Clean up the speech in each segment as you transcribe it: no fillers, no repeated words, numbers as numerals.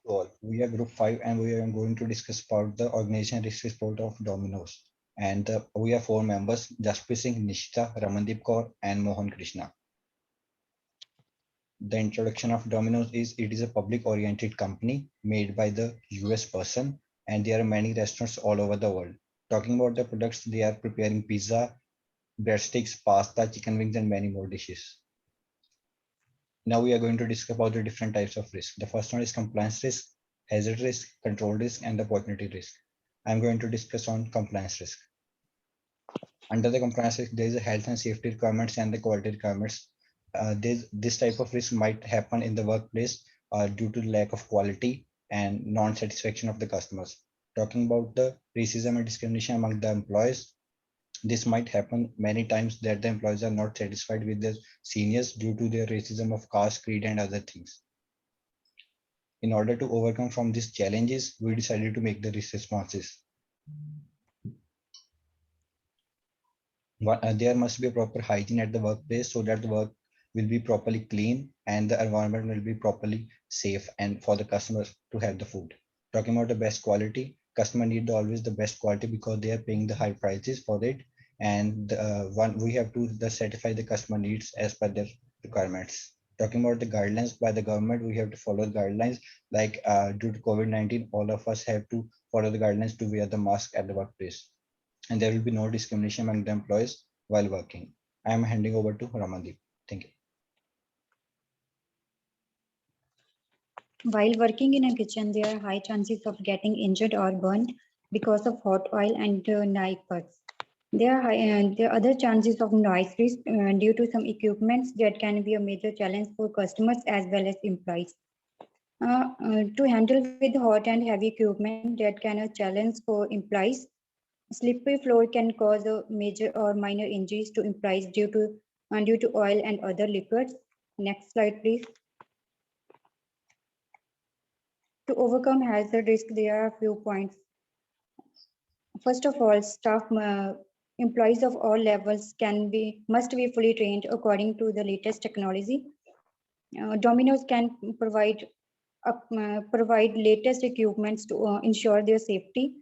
All. We are Group 5 and we are going to discuss about the organization risk report of Domino's. And we are four members, Jaspreet Singh, Nishita, Ramandeep Kaur and Mohan Krishna. The introduction of Domino's is it is a public oriented company made by the US person and there are many restaurants all over the world. Talking about the products, they are preparing pizza, breadsticks, pasta, chicken wings and many more dishes. Now we are going to discuss about the different types of risk. The first one is compliance risk, hazard risk, control risk, and the opportunity risk. I'm going to discuss on compliance risk. Under the compliance risk, there is a health and safety requirements and the quality requirements. This type of risk might happen in the workplace due to lack of quality and non-satisfaction of the customers. Talking about the racism and discrimination among the employees, this might happen many times that the employees are not satisfied with their seniors due to their racism of caste, creed, and other things. In order to overcome from these challenges, we decided to make the risk responses. There must be a proper hygiene at the workplace so that the work will be properly clean and the environment will be properly safe and for the customers to have the food. Talking about the best quality, customer need always the best quality because they are paying the high prices for it. And one we have to certify the customer needs as per their requirements. Talking about the guidelines by the government, we have to follow the guidelines like due to COVID-19, all of us have to follow the guidelines to wear the mask at the workplace and there will be no discrimination among the employees while working. I am handing over to Ramandeep. Thank you. While working in a kitchen, there are high chances of getting injured or burned because of hot oil and knife cuts. There are other chances of noise risk due to some equipments that can be a major challenge for customers as well as employees. To handle with hot and heavy equipment that can a challenge for employees. Slippery floor can cause a major or minor injuries to employees due to oil and other liquids. Next slide, please. To overcome hazard risk, there are a few points. First of all, employees of all levels must be fully trained according to the latest technology. Domino's can provide latest equipments to ensure their safety.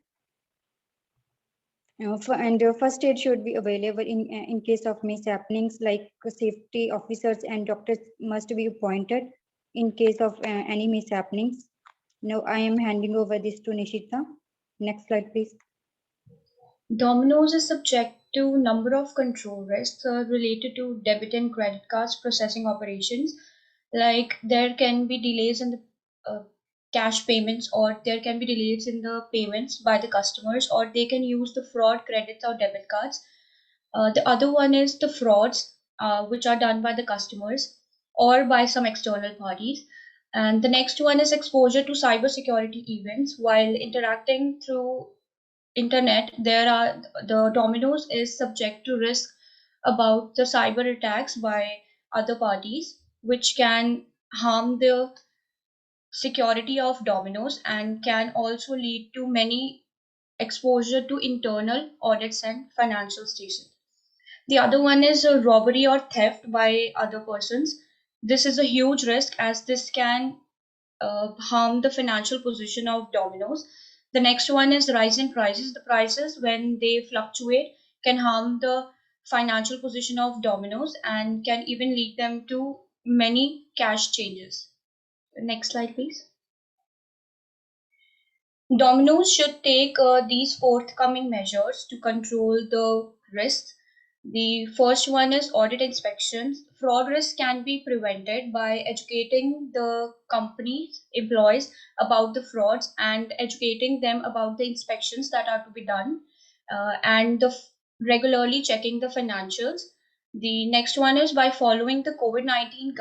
And first aid should be available in case of mishappenings, like safety officers and doctors must be appointed in case of any mishappenings. Now I am handing over this to Nishita. Next slide, please. Domino's is subject to number of control risks related to debit and credit cards processing operations. Like there can be delays in the cash payments, or there can be delays in the payments by the customers, or they can use the fraud credits or debit cards. The other one is the frauds, which are done by the customers or by some external parties. And the next one is exposure to cybersecurity events while interacting through internet. The Domino's is subject to risk about the cyber attacks by other parties, which can harm the security of Domino's and can also lead to many exposure to internal audits and financial stations. The other one is a robbery or theft by other persons. This is a huge risk as this can harm the financial position of Domino's. The next one is rise in prices. The prices, when they fluctuate, can harm the financial position of Domino's and can even lead them to many cash changes. Next slide, please. Domino's should take these forthcoming measures to control the risks. The first one is audit inspections. Fraud risk can be prevented by educating the company's employees about the frauds and educating them about the inspections that are to be done and regularly checking the financials. The next one is by following the COVID-19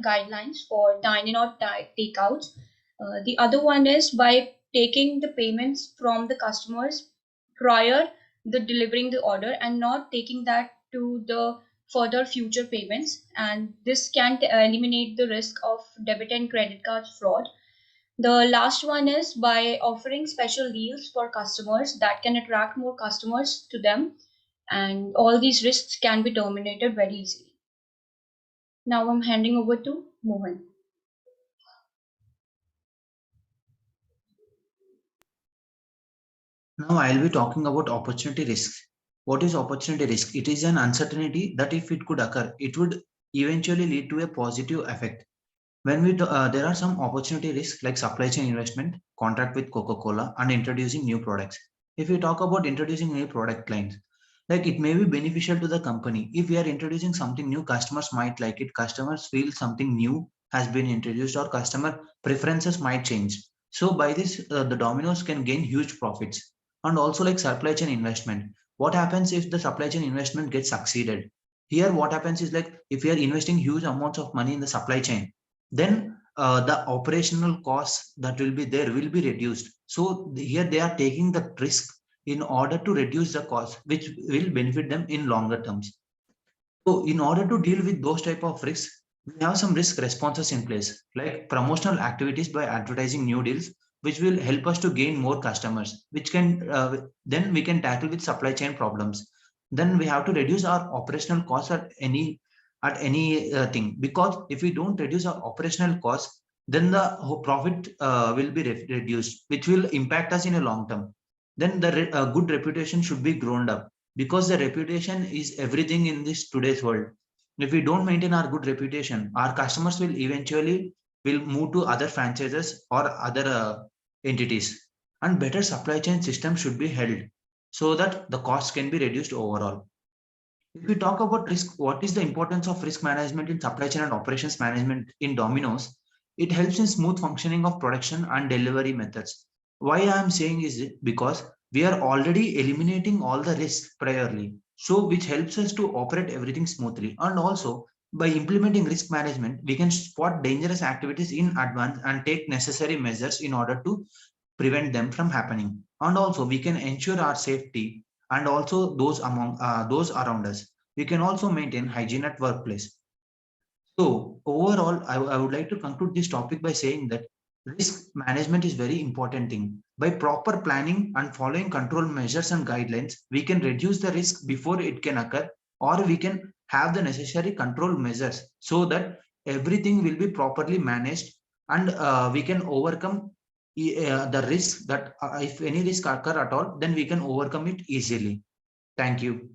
guidelines for dine-in or takeouts. The other one is by taking the payments from the customers prior the delivering the order and not taking that to the further future payments, and this can eliminate the risk of debit and credit card fraud. The last one is by offering special deals for customers that can attract more customers to them, and all these risks can be terminated very easily. Now I'm handing over to Mohan. Now I'll be talking about opportunity risk. What is opportunity risk? It is an uncertainty that if it could occur, it would eventually lead to a positive effect. When there are some opportunity risks like supply chain investment, contract with Coca-Cola, and introducing new products. If we talk about introducing new product lines, like it may be beneficial to the company. If we are introducing something new, customers might like it. Customers feel something new has been introduced, or customer preferences might change. So by this, the Domino's can gain huge profits. And also like supply chain investment. What happens if the supply chain investment gets succeeded? Here, what happens is like if we are investing huge amounts of money in the supply chain, then the operational costs that will be there will be reduced. So here they are taking the risk in order to reduce the cost, which will benefit them in longer terms. So in order to deal with those type of risks, we have some risk responses in place, like promotional activities by advertising new deals, which will help us to gain more customers, which can then we can tackle with supply chain problems. Then we have to reduce our operational costs at any thing, because if we don't reduce our operational costs, then the profit will be reduced, which will impact us in a long term. Then the good reputation should be grown up, because the reputation is everything in this today's world. If we don't maintain our good reputation, our customers will eventually will move to other franchises or other entities. And better supply chain system should be held so that the costs can be reduced overall. If we talk about risk, what is the importance of risk management in supply chain and operations management in Domino's? It helps in smooth functioning of production and delivery methods. Why I am saying is because we are already eliminating all the risks priorly, so which helps us to operate everything smoothly. And also by implementing risk management, we can spot dangerous activities in advance and take necessary measures in order to prevent them from happening. And also we can ensure our safety and also those among those around us. We can also maintain hygiene at workplace. So overall, I would like to conclude this topic by saying that risk management is very important thing. By proper planning and following control measures and guidelines, we can reduce the risk before it can occur, or we can have the necessary control measures so that everything will be properly managed, and we can overcome the risk that if any risk occur at all, then we can overcome it easily. Thank you.